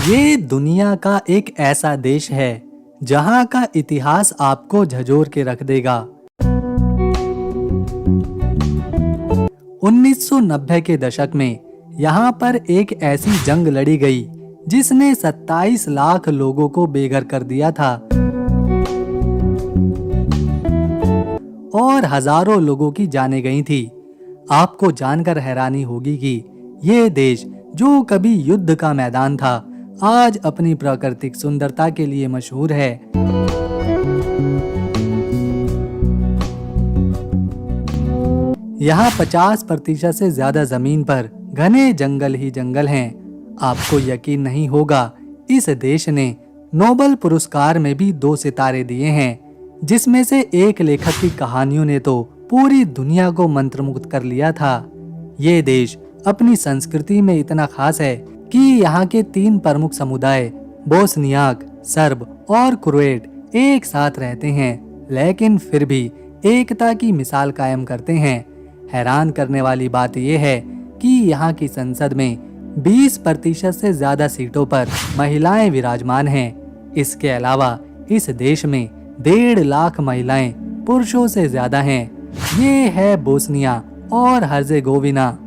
ये दुनिया का एक ऐसा देश है जहां का इतिहास आपको झंझोर के रख देगा। 1990 के दशक में यहाँ पर एक ऐसी जंग लड़ी गई जिसने 27 लाख लोगों को बेघर कर दिया था और हजारों लोगों की जानें गई थी। आपको जानकर हैरानी होगी कि ये देश जो कभी युद्ध का मैदान था, आज अपनी प्राकृतिक सुंदरता के लिए मशहूर है। यहाँ 50% से ज्यादा जमीन पर घने जंगल ही जंगल हैं। आपको यकीन नहीं होगा, इस देश ने नोबेल पुरस्कार में भी 2 सितारे दिए हैं, जिसमें से एक लेखक की कहानियों ने तो पूरी दुनिया को मंत्रमुग्ध कर लिया था। ये देश अपनी संस्कृति में इतना खास है कि यहाँ के 3 प्रमुख समुदाय बोस्नियाक, सर्ब और क्रोएट एक साथ रहते हैं, लेकिन फिर भी एकता की मिसाल कायम करते हैं। हैरान करने वाली बात यह है कि यहाँ की संसद में 20% से ज्यादा सीटों पर महिलाएं विराजमान हैं। इसके अलावा इस देश में 1.5 लाख महिलाएं पुरुषों से ज्यादा हैं। ये है बोस्निया और हर्जेगोविना।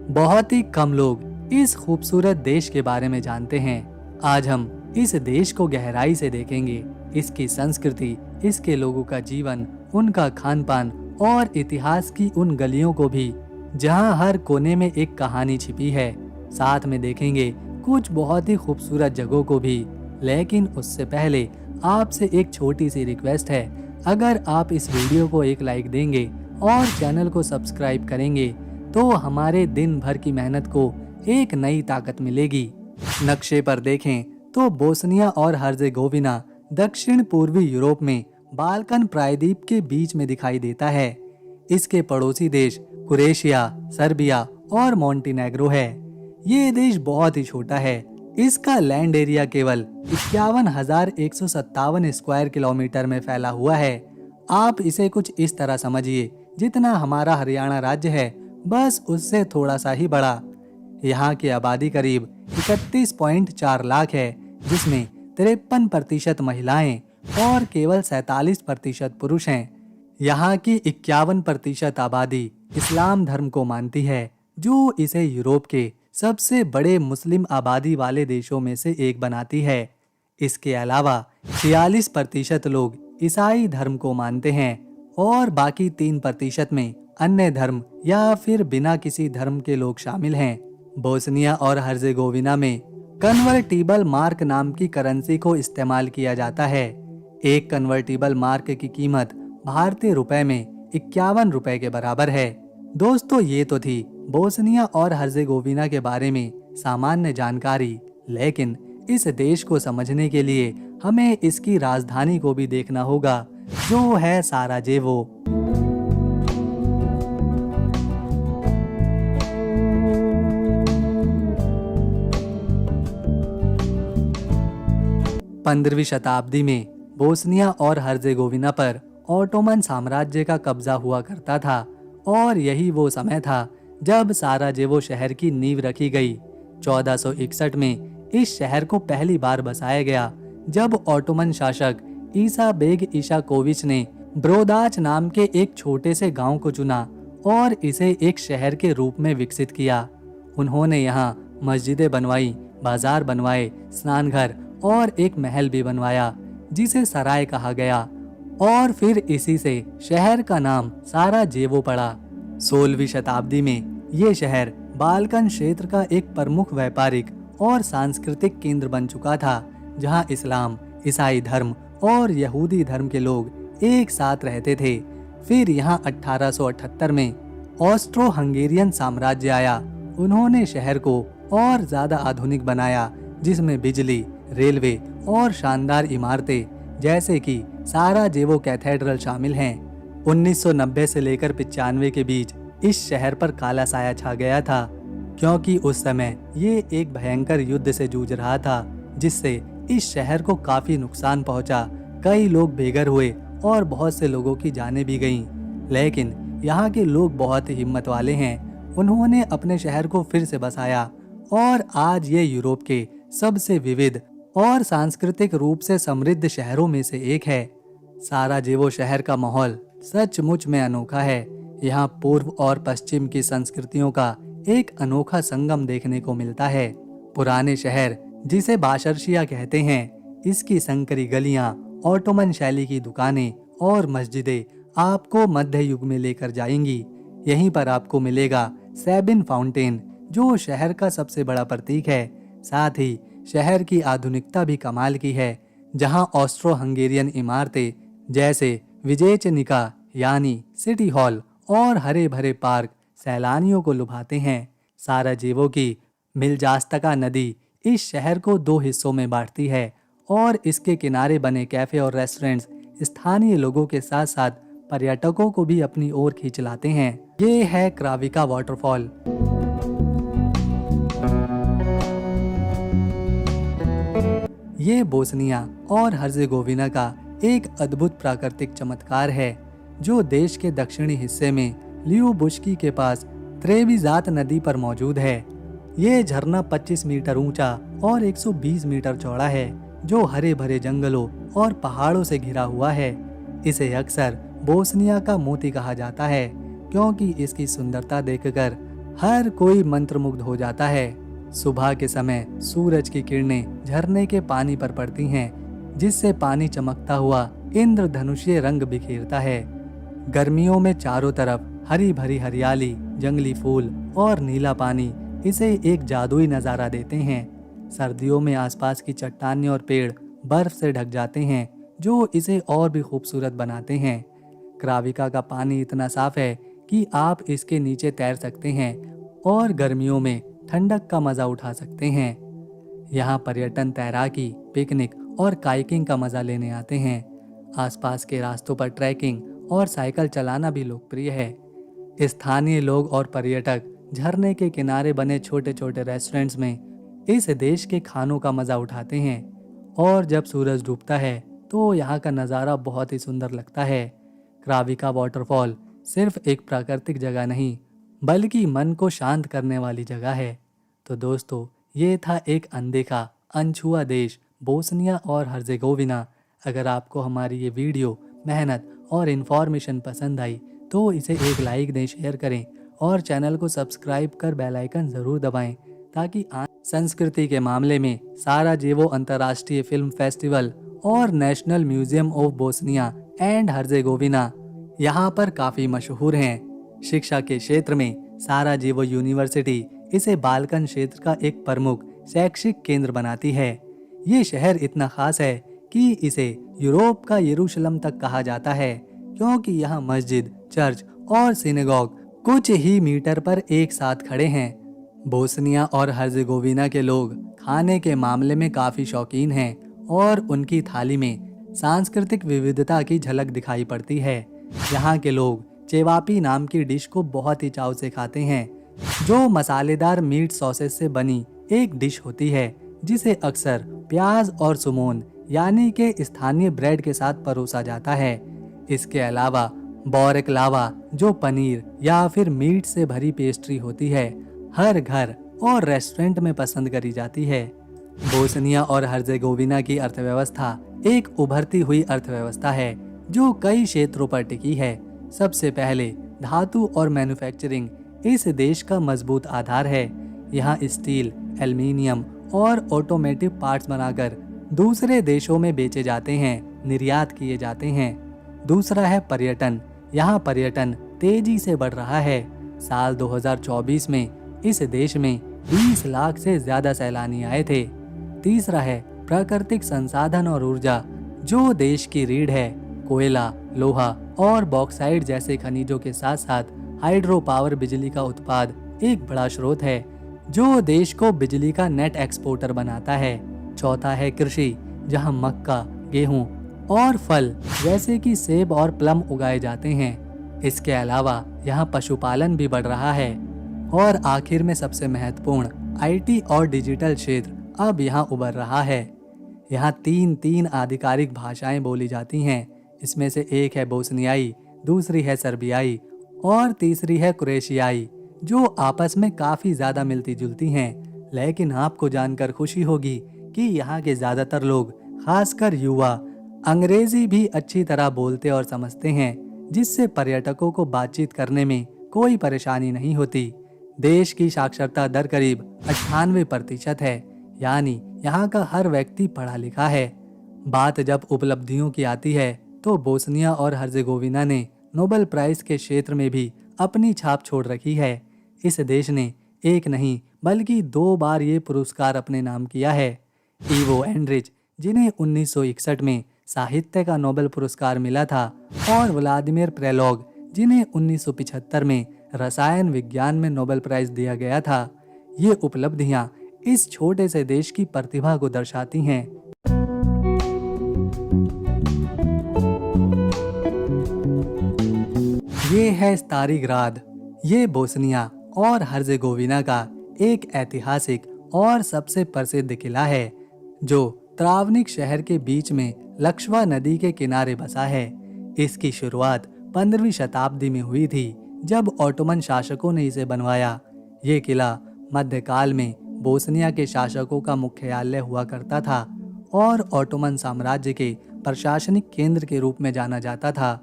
बहुत ही कम लोग इस खूबसूरत देश के बारे में जानते हैं। आज हम इस देश को गहराई से देखेंगे, इसकी संस्कृति, इसके लोगों का जीवन, उनका खान पान और इतिहास की उन गलियों को भी जहां हर कोने में एक कहानी छिपी है। साथ में देखेंगे कुछ बहुत ही खूबसूरत जगहों को भी। लेकिन उससे पहले आपसे एक छोटी सी रिक्वेस्ट है, अगर आप इस वीडियो को एक लाइक देंगे और चैनल को सब्सक्राइब करेंगे तो हमारे दिन भर की मेहनत को एक नई ताकत मिलेगी। नक्शे पर देखें तो बोस्निया और हर्जेगोविना दक्षिण पूर्वी यूरोप में बाल्कन प्रायद्वीप के बीच में दिखाई देता है। इसके पड़ोसी देश क्रोएशिया, सर्बिया और मोंटेनेग्रो है। ये देश बहुत ही छोटा है। इसका लैंड एरिया केवल 51,157 स्क्वायर किलोमीटर में फैला हुआ है। आप इसे कुछ इस तरह समझिए जितना हमारा हरियाणा राज्य है, बस उससे थोड़ा सा ही बड़ा। यहाँ की आबादी करीब 31.4 लाख है, जिसमें 53% महिलाएं और केवल 47% पुरुष हैं। यहाँ की 51% आबादी इस्लाम धर्म को मानती है, जो इसे यूरोप के सबसे बड़े मुस्लिम आबादी वाले देशों में से एक बनाती है। इसके अलावा 46% लोग ईसाई धर्म को मानते हैं और बाकी 3% में अन्य धर्म या फिर बिना किसी धर्म के लोग शामिल हैं। बोस्निया और हर्जेगोविना में कन्वर्टिबल मार्क नाम की करेंसी को इस्तेमाल किया जाता है। एक कन्वर्टिबल मार्क की कीमत भारतीय रुपए में 51 रुपए के बराबर है। दोस्तों, ये तो थी बोस्निया और हर्जेगोविना के बारे में सामान्य जानकारी, लेकिन इस देश को समझने के लिए हमें इसकी राजधानी को भी देखना होगा, जो है साराजेवो। पंद्रहवीं शताब्दी में बोस्निया और हर्जेगोविना पर ऑटोमन साम्राज्य का कब्जा हुआ करता था और यही वो समय था जब साराजेवो शहर की नींव रखी गई। 1461 में इस शहर को पहली बार बसाया गया, जब ऑटोमन शासक ईसा बेग ईशाकोविच ने ब्रोदाच नाम के एक छोटे से गांव को चुना और इसे एक शहर के रूप में विकसित किया। उन्होंने यहाँ मस्जिदें बनवाई, बाजार बनवाए, स्नानघर और एक महल भी बनवाया, जिसे सराय कहा गया, और फिर इसी से शहर का नाम साराजेवो पड़ा। 16वीं शताब्दी में ये शहर बाल्कन क्षेत्र का एक प्रमुख व्यापारिक और सांस्कृतिक केंद्र बन चुका था, जहां इस्लाम, ईसाई धर्म और यहूदी धर्म के लोग एक साथ रहते थे। फिर यहाँ 1878 में ऑस्ट्रो हंगेरियन साम्राज्य आया। उन्होंने शहर को और ज्यादा आधुनिक बनाया, जिसमें बिजली, रेलवे और शानदार इमारतें जैसे कि साराजेवो कैथेड्रल शामिल हैं। 1990 से लेकर 95 के बीच इस शहर पर काला साया छा गया था, क्योंकि उस समय ये एक भयंकर युद्ध से जूझ रहा था, जिससे इस शहर को काफी नुकसान पहुंचा। कई लोग बेघर हुए और बहुत से लोगों की जानें भी गईं। लेकिन यहाँ के लोग बहुत ही हिम्मत वाले हैं। उन्होंने अपने शहर को फिर से बसाया और आज ये यूरोप के सबसे विविध और सांस्कृतिक रूप से समृद्ध शहरों में से एक है। साराजेवो शहर का माहौल सचमुच में अनोखा है। यहाँ पूर्व और पश्चिम की संस्कृतियों का एक अनोखा संगम देखने को मिलता है। पुराने शहर, जिसे बाशर्शिया कहते हैं, इसकी संकरी गलियां, ऑटोमन शैली की दुकानें और मस्जिदें आपको मध्य युग में लेकर जाएंगी। यहीं पर आपको मिलेगा सैबिन फाउंटेन, जो शहर का सबसे बड़ा प्रतीक है। साथ ही शहर की आधुनिकता भी कमाल की है, जहां ऑस्ट्रो हंगेरियन इमारतें जैसे विजेचनिका यानी सिटी हॉल और हरे भरे पार्क सैलानियों को लुभाते हैं। साराजेवो की मिलजास्तका नदी इस शहर को दो हिस्सों में बांटती है और इसके किनारे बने कैफे और रेस्टोरेंट्स स्थानीय लोगों के साथ साथ पर्यटकों को भी अपनी ओर खींच लाते हैं। ये है क्राविका वाटरफॉल। ये बोस्निया और हर्जेगोविना का एक अद्भुत प्राकृतिक चमत्कार है, जो देश के दक्षिणी हिस्से में लियोबुश्की के पास त्रेविजात नदी पर मौजूद है। ये झरना 25 मीटर ऊंचा और 120 मीटर चौड़ा है, जो हरे भरे जंगलों और पहाड़ों से घिरा हुआ है। इसे अक्सर बोस्निया का मोती कहा जाता है, क्योंकि इसकी सुंदरता देखकर हर कोई मंत्रमुग्ध हो जाता है। सुबह के समय सूरज की किरणें झरने के पानी पर पड़ती हैं, जिससे पानी चमकता हुआ इंद्रधनुषीय रंग बिखेरता है। गर्मियों में चारों तरफ हरी भरी हरियाली, जंगली फूल और नीला पानी इसे एक जादुई नज़ारा देते हैं। सर्दियों में आसपास की चट्टानें और पेड़ बर्फ से ढक जाते हैं, जो इसे और भी खूबसूरत बनाते हैं। क्राविका का पानी इतना साफ है कि आप इसके नीचे तैर सकते हैं और गर्मियों में ठंडक का मज़ा उठा सकते हैं। यहाँ पर्यटन, तैराकी, पिकनिक और काइकिंग का मज़ा लेने आते हैं। आसपास के रास्तों पर ट्रैकिंग और साइकिल चलाना भी लोकप्रिय है। स्थानीय लोग और पर्यटक झरने के किनारे बने छोटे छोटे रेस्टोरेंट्स में इस देश के खानों का मज़ा उठाते हैं और जब सूरज डूबता है तो यहाँ का नज़ारा बहुत ही सुंदर लगता है। क्राविका वाटरफॉल सिर्फ एक प्राकृतिक जगह नहीं, बल्कि मन को शांत करने वाली जगह है। तो दोस्तों, ये था एक अनदेखा, अनछुआ देश बोस्निया और हर्जेगोविना। अगर आपको हमारी ये वीडियो, मेहनत और इन्फॉर्मेशन पसंद आई तो इसे एक लाइक दें, शेयर करें और चैनल को सब्सक्राइब कर बेल आइकन ज़रूर दबाएं, ताकि संस्कृति के मामले में साराजेवो अंतर्राष्ट्रीय फिल्म फेस्टिवल और national museum of Bosnia and Herzegovina यहाँ पर काफ़ी मशहूर हैं। शिक्षा के क्षेत्र में साराजेवो यूनिवर्सिटी इसे बाल्कन क्षेत्र का एक प्रमुख शैक्षिक केंद्र बनाती है। ये शहर इतना खास है कि इसे यूरोप का यरूशलेम तक कहा जाता है, क्योंकि यहाँ मस्जिद, चर्च और सिनेगॉग कुछ ही मीटर पर एक साथ खड़े हैं। बोस्निया और हर्जेगोविना के लोग खाने के मामले में काफ़ी शौकीन हैं और उनकी थाली में सांस्कृतिक विविधता की झलक दिखाई पड़ती है। यहाँ के लोग चेवापी नाम की डिश को बहुत ही चाव से खाते हैं, जो मसालेदार मीट सॉसेस से बनी एक डिश होती है, जिसे अक्सर प्याज और सुमोन यानी के स्थानीय ब्रेड के साथ परोसा जाता है। इसके अलावा बोरेक्लावा, जो पनीर या फिर मीट से भरी पेस्ट्री होती है, हर घर और रेस्टोरेंट में पसंद करी जाती है। बोस्निया और हर्जेगोविना की अर्थव्यवस्था एक उभरती हुई अर्थव्यवस्था है, जो कई क्षेत्रों पर टिकी है। सबसे पहले धातु और मैन्युफैक्चरिंग इस देश का मजबूत आधार है। यहाँ स्टील, एल्युमिनियम और ऑटोमेटिव पार्ट्स बनाकर दूसरे देशों में बेचे जाते हैं, निर्यात किए जाते हैं। दूसरा है पर्यटन। यहाँ पर्यटन तेजी से बढ़ रहा है। साल 2024 में इस देश में 20 लाख से ज्यादा सैलानी आए थे। तीसरा है प्राकृतिक संसाधन और ऊर्जा, जो देश की रीढ़ है। कोयला, लोहा और बॉक्साइट जैसे खनिजों के साथ साथ हाइड्रो पावर बिजली का उत्पाद एक बड़ा स्रोत है, जो देश को बिजली का नेट एक्सपोर्टर बनाता है। चौथा है कृषि, जहां मक्का, गेहूं और फल जैसे कि सेब और प्लम उगाए जाते हैं। इसके अलावा यहाँ पशुपालन भी बढ़ रहा है। और आखिर में सबसे महत्वपूर्ण आईटी और डिजिटल क्षेत्र अब यहाँ उभर रहा है। यहाँ तीन आधिकारिक भाषाएं बोली जाती हैं, इसमें से एक है बोस्नियाई, दूसरी है सर्बियाई और तीसरी है क्रोएशियाई, जो आपस में काफ़ी ज़्यादा मिलती जुलती हैं। लेकिन आपको जानकर खुशी होगी कि यहाँ के ज़्यादातर लोग, खासकर युवा, अंग्रेज़ी भी अच्छी तरह बोलते और समझते हैं, जिससे पर्यटकों को बातचीत करने में कोई परेशानी नहीं होती। देश की साक्षरता दर करीब 98% है, यानी यहाँ का हर व्यक्ति पढ़ा लिखा है। बात जब उपलब्धियों की आती है तो बोस्निया और हर्जेगोविना ने नोबेल प्राइज के क्षेत्र में भी अपनी छाप छोड़ रखी है। इस देश ने एक नहीं बल्कि 2 बार ये पुरस्कार अपने नाम किया है। इवो एंड्रिच, जिन्हें 1961 में साहित्य का नोबेल पुरस्कार मिला था, और व्लादिमीर प्रेलोग, जिन्हें 1975 में रसायन विज्ञान में नोबेल प्राइज दिया गया था। ये उपलब्धियां इस छोटे से देश की प्रतिभा को दर्शाती हैं। ये है स्टारिग्राद। ये बोस्निया और हर्जेगोविना का एक ऐतिहासिक और सबसे प्रसिद्ध किला है, जो त्रावनिक शहर के बीच में लक्ष्वा नदी के किनारे बसा है। इसकी शुरुआत 15वीं शताब्दी में हुई थी, जब ऑटोमन शासकों ने इसे बनवाया। ये किला मध्यकाल में बोस्निया के शासकों का मुख्यालय हुआ करता था और ऑटोमन साम्राज्य के प्रशासनिक केंद्र के रूप में जाना जाता था।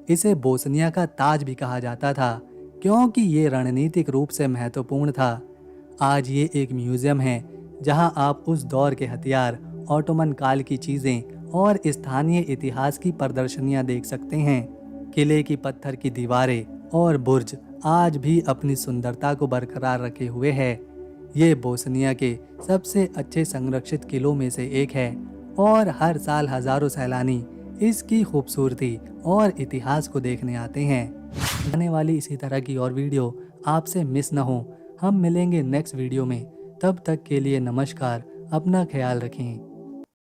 इसे बोस्निया का ताज भी कहा जाता था, क्योंकि ये रणनीतिक रूप से महत्वपूर्ण था। आज ये एक म्यूजियम है, जहां आप उस दौर के हथियार, ऑटोमन काल की चीज़ें और स्थानीय इतिहास की प्रदर्शनियां देख सकते हैं। किले की पत्थर की दीवारें और बुर्ज आज भी अपनी सुंदरता को बरकरार रखे हुए है। ये बोस्निया के सबसे अच्छे संरक्षित किलों में से एक है और हर साल हजारों सैलानी इसकी खूबसूरती और इतिहास को देखने आते हैं। आने वाली इसी तरह की और वीडियो आपसे मिस न हो। हम मिलेंगे नेक्स्ट वीडियो में। तब तक के लिए नमस्कार। अपना ख्याल रखें।